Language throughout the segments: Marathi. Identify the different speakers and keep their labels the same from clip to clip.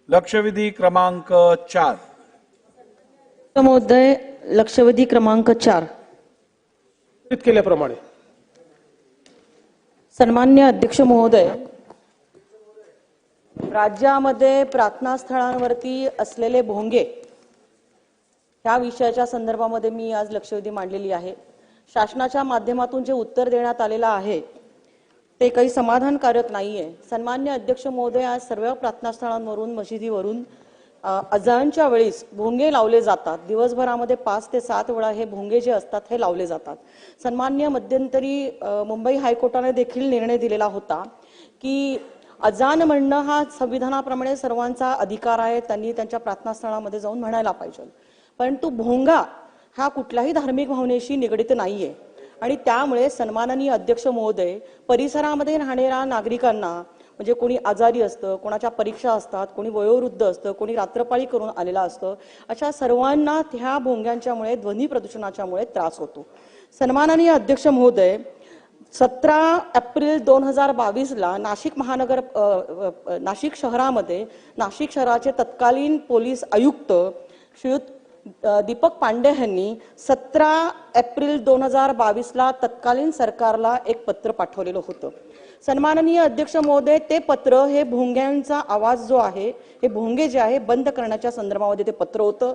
Speaker 1: लक्षवेधी क्रमांक 4.
Speaker 2: महोदय, लक्षवेधी क्रमांक 4.
Speaker 3: केल्याप्रमाणे
Speaker 2: सन्मान्य अध्यक्ष महोदय, राज्यामध्ये प्रार्थना स्थळांवरती असलेले भोंगे ह्या विषयाच्या संदर्भामध्ये मी आज लक्षवेधी मांडलेली आहे। शासनाच्या माध्यमातून जे उत्तर देण्यात आलेलं आहे ते काही समाधानकारक नाहीये। सन्मान्य अध्यक्ष महोदय, आज सर्व प्रार्थना स्थळांवरून मशिदीवरून अजानच्या वेळेस भोंगे लावले जातात। दिवसभरामध्ये 5 ते 7 वेळा हे भोंगे जे असतात हे लावले जातात। सन्मान्य मध्यंतरी मुंबई हायकोर्टाने देखील निर्णय दिलेला होता की अजान म्हणणं हा संविधानाप्रमाणे सर्वांचा अधिकार आहे, त्यांनी त्यांच्या प्रार्थना स्थळामध्ये जाऊन म्हणायला पाहिजे, परंतु भोंगा हा कुठल्याही धार्मिक भावनेशी निगडित नाहीये आणि त्यामुळे सन्माननीय अध्यक्ष महोदय, परिसरामध्ये राहणाऱ्या नागरिकांना म्हणजे कोणी आजारी असतं, कोणाच्या परीक्षा असतात, कोणी वयोवृद्ध असतं, कोणी रात्रपाळी करून आलेला असतं, अशा सर्वांना ह्या भोंग्यांच्यामुळे ध्वनी प्रदूषणाच्यामुळे त्रास होतो। सन्माननीय अध्यक्ष महोदय, 17 एप्रिल 2022 ला नाशिक शहरामध्ये नाशिक शहराचे तत्कालीन पोलीस आयुक्त श्रीयुत दीपक पांडे यांनी 17 एप्रिल 2022 ला तत्कालीन सरकारला एक पत्र पाठवलेलं होतं। सन्माननीय अध्यक्ष महोदय, ते पत्र हे भोंग्यांचा आवाज जो आहे, हे भोंगे जे आहे बंद करण्याच्या संदर्भामध्ये ते पत्र होतं।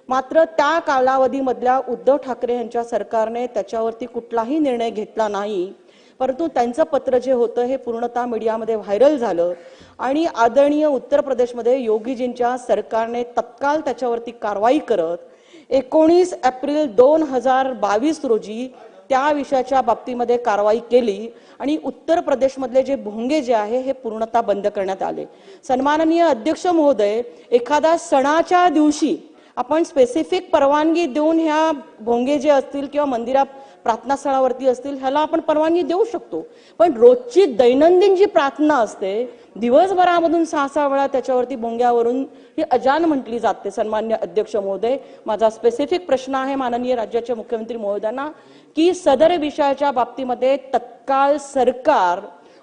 Speaker 2: मात्र त्या कालावधीमधल्या उद्धव ठाकरे यांच्या सरकारने त्याच्यावरती कुठलाही निर्णय घेतला नाही, परंतु त्यांचं पत्र जे होतं हे पूर्णतः मीडियामध्ये व्हायरल झालं आणि आदरणीय उत्तर प्रदेशमध्ये योगीजींच्या सरकारने तत्काळ त्याच्यावरती कारवाई करत 19 एप्रिल 2022 रोजी त्या विषयाच्या बाबतीमध्ये कारवाई केली आणि उत्तर प्रदेशमधले जे भोंगे जे आहे हे पूर्णतः बंद करण्यात आले। सन्माननीय अध्यक्ष महोदय, एखादा सणाच्या दिवशी आपण स्पेसिफिक परवानगी देऊन ह्या भोंगे जे असतील किंवा मंदिरात प्रार्थना स्थळावरती असतील ह्याला आपण परवानगी देऊ शकतो, पण रोजची दैनंदिन जी प्रार्थना असते दिवसभरामधून 6-6 वेळा त्याच्यावरती भोंग्यावरून ही अजान म्हटली जाते। सन्मान्य अध्यक्ष महोदय, माझा स्पेसिफिक प्रश्न आहे माननीय राज्याचे मुख्यमंत्री महोदयांना की सदर विषयाच्या बाबतीमध्ये तत्काळ सरकार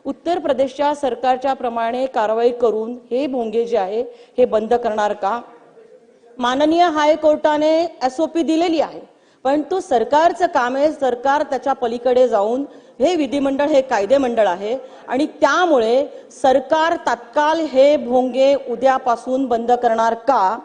Speaker 2: उत्तर प्रदेशच्या सरकारच्या प्रमाणे कारवाई करून हे भोंगे जे आहे हे बंद करणार का? माननीय हायकोर्टाने SOP दिलेली आहे, परंतु सरकारचं काम आहे, सरकार त्याच्या पलीकडे जाऊन हे विधिमंडळ हे कायदेमंडळ आहे आणि त्यामुळे सरकार तात्काळ हे भोंगे उद्यापासून बंद करणार का?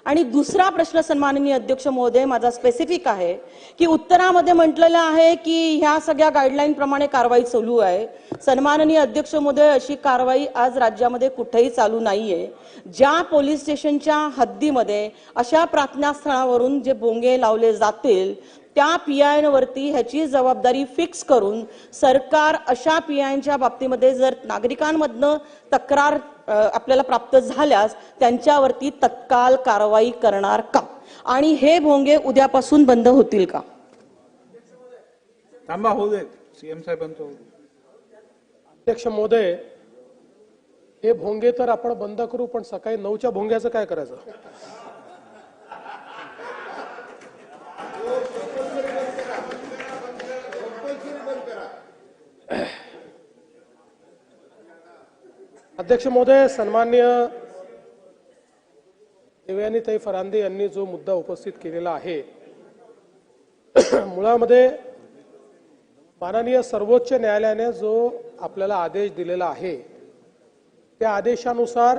Speaker 2: आणि दुसरा प्रश्न सन्माननीय अध्यक्ष महोदय माझा स्पेसिफिक आहे की उत्तरामध्ये म्हटलेलं आहे की ह्या सगळ्या गाईडलाईन प्रमाणे कारवाई चालू आहे। सन्माननीय अध्यक्ष महोदय, अशी कारवाई आज राज्यामध्ये कुठेही चालू नाहीये। ज्या पोलीस स्टेशनच्या हद्दीमध्ये अशा प्रार्थना स्थळावरून जे भोंगे लावले जातील त्या PIवरती ह्याची जबाबदारी फिक्स करून सरकार अशा PIच्या बाबतीमध्ये जर नागरिकांमधनं तक्रार आपल्याला प्राप्त झाल्यास त्यांच्यावरती तत्काळ कारवाई करणार का आणि हे भोंगे उद्यापासून बंद होतील का?
Speaker 1: थांबा, होऊ देत, CM साहेबांचं होऊ दे।
Speaker 3: अध्यक्ष महोदय, हे भोंगे तर आपण बंद करू, पण सकाळी 9च्या भोंग्याचं काय करायचं? अध्यक्ष महोदय, सन्माननीय देवयानीताई फरांदे यांनी जो मुद्दा उपस्थित केलेला आहे मुळामध्ये माननीय सर्वोच्च न्यायालयाने जो आपल्याला आदेश दिलेला आहे त्या आदेशानुसार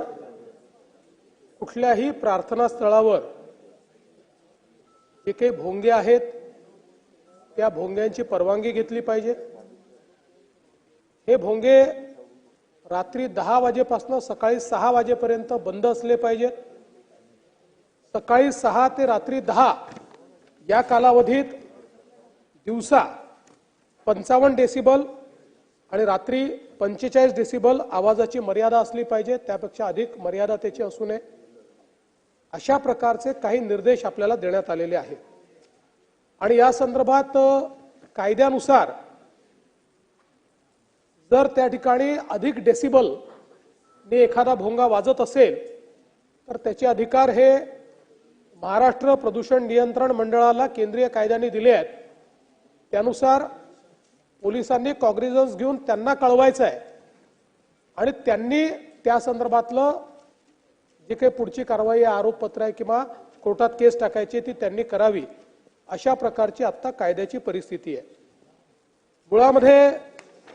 Speaker 3: कुठल्याही प्रार्थना स्थळावर जे काही भोंगे आहेत त्या भोंग्यांची परवानगी घेतली पाहिजे। हे भोंगे रात्री 10 वाजेपासून सकाळी 6 वाजेपर्यंत बंद असले पाहिजेत। सकाळी 6 ते रात्री 10 या कालावधीत दिवसा 55 डेसिबल आणि रात्री 45 डेसिबल आवाजाची मर्यादा असली पाहिजे, त्यापेक्षा अधिक मर्यादा त्याची असू नये। अशा प्रकारचे काही निर्देश आपल्याला देण्यात आलेले आहेत आणि या संदर्भात कायद्यानुसार जर त्या ठिकाणी अधिक डेसिबल ने एखादा भोंगा वाजत असेल तर त्याचे अधिकार हे महाराष्ट्र प्रदूषण नियंत्रण मंडळाला केंद्रीय कायद्याने दिले आहेत। त्यानुसार पोलिसांनी कॉग्निझन्स घेऊन त्यांना कळवायचं आहे आणि त्यांनी त्या संदर्भातलं जी काही पुढची कारवाई आहे, आरोपपत्र आहे किंवा कोर्टात केस टाकायची ती त्यांनी करावी, अशा प्रकारची आता कायद्याची परिस्थिती आहे. मुळामध्ये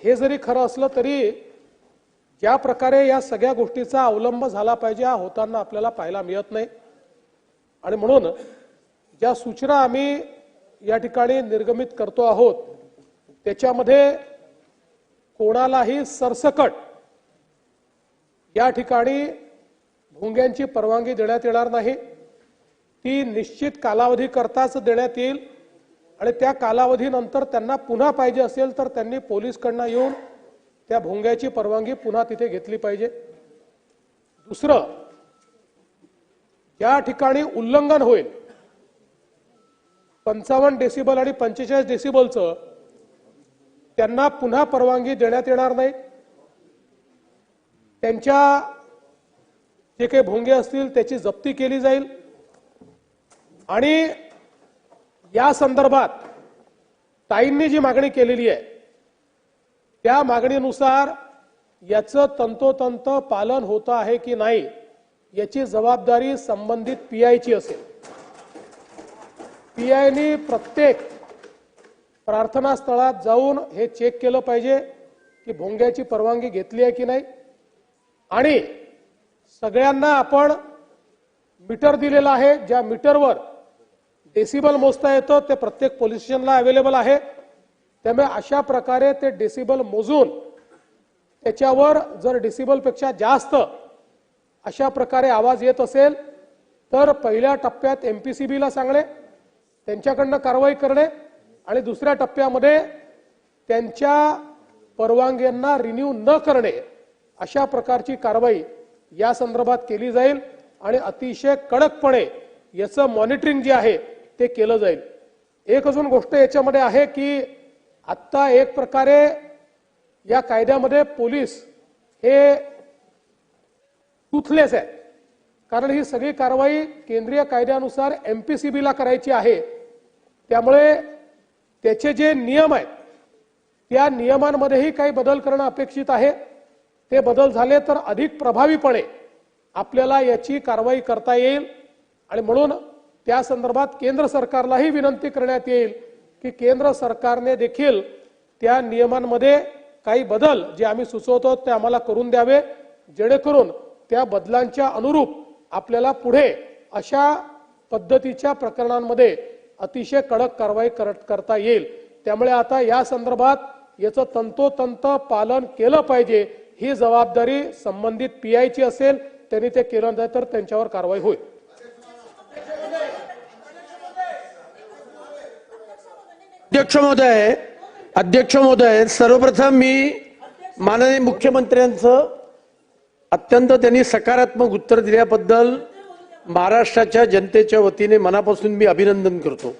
Speaker 3: हे जरी खरं असलं तरी ज्या प्रकारे या सगळ्या गोष्टीचा अवलंब झाला पाहिजे हा होताना आपल्याला पाहायला मिळत नाही. आणि म्हणून ज्या सूचना आम्ही या ठिकाणी निर्गमित करतो आहोत त्याच्यामध्ये कोणालाही सरसकट या ठिकाणी भोंग्यांची परवानगी देण्यात येणार नाही. ती निश्चित कालावधी करताच देण्यात येईल आणि त्या कालावधीनंतर त्यांना पुन्हा पाहिजे असेल तर त्यांनी पोलीसकडनं येऊन त्या भोंग्याची परवानगी पुन्हा तिथे घेतली पाहिजे. दुसरं, या ठिकाणी उल्लंघन होईल 55 डेसिबल आणि 45 डेसिबलचं, त्यांना पुन्हा परवानगी देण्यात येणार नाही. त्यांच्या जे काही भोंगे असतील त्याची जप्ती केली जाईल आणि या संदर्भात ताईंनी जी मागणी केलेली आहे त्या मागणीनुसार याचं तंतोतंत पालन होतं आहे की नाही याची जबाबदारी संबंधित पीआयची असेल. पीआयनी प्रत्येक प्रार्थना स्थळात जाऊन हे चेक केलं पाहिजे की भोंग्याची परवानगी घेतली आहे की नाही. आणि सगळ्यांना आपण मीटर दिलेला आहे, ज्या मीटरवर डेसिबल मोजता येतं ते प्रत्येक पोलीस स्टेशनला अवेलेबल आहे. त्यामुळे अशा प्रकारे ते डेसिबल मोजून त्याच्यावर जर डेसिबलपेक्षा जास्त अशा प्रकारे आवाज येत असेल तर पहिल्या टप्प्यात एमपीसीबीला सांगणे, त्यांच्याकडनं कारवाई करणे आणि दुसऱ्या टप्प्यामध्ये त्यांच्या परवानग्यांना रिन्यू न करणे अशा प्रकारची कारवाई या संदर्भात केली जाईल आणि अतिशय कडकपणे याचं मॉनिटरिंग जे आहे ते केलं जाईल. एक अजून गोष्ट याच्यामध्ये आहे की आत्ता एक प्रकारे या कायद्यामध्ये पोलीस हे टूथलेस आहे, कारण ही सगळी कारवाई केंद्रीय कायद्यानुसार एमपीसीबीला करायची आहे. त्यामुळे त्याचे जे नियम आहेत त्या नियमांमध्येही काही बदल करणं अपेक्षित आहे. ते बदल झाले तर अधिक प्रभावीपणे आपल्याला याची कारवाई करता येईल आणि म्हणून त्या संदर्भात केंद्र सरकारलाही विनंती करण्यात येईल की केंद्र सरकारने देखील त्या नियमांमध्ये काही बदल जे आम्ही सुचवतो ते आम्हाला करून द्यावे, जेणेकरून त्या बदलांच्या अनुरूप आपल्याला पुढे अशा पद्धतीच्या प्रकरणांमध्ये अतिशय कडक कारवाई करता येईल. त्यामुळे आता या संदर्भात याचं तंतोतंत पालन केलं पाहिजे. ही जबाबदारी संबंधित पीआयची असेल, त्यांनी ते केलं नाही तर त्यांच्यावर कारवाई होईल.
Speaker 4: अध्यक्ष महोदय, सर्वप्रथम मी माननीय मुख्यमंत्र्यांचं अत्यंत त्यांनी सकारात्मक उत्तर दिल्याबद्दल महाराष्ट्राच्या जनतेच्या वतीने मनापासून मी अभिनंदन करतो.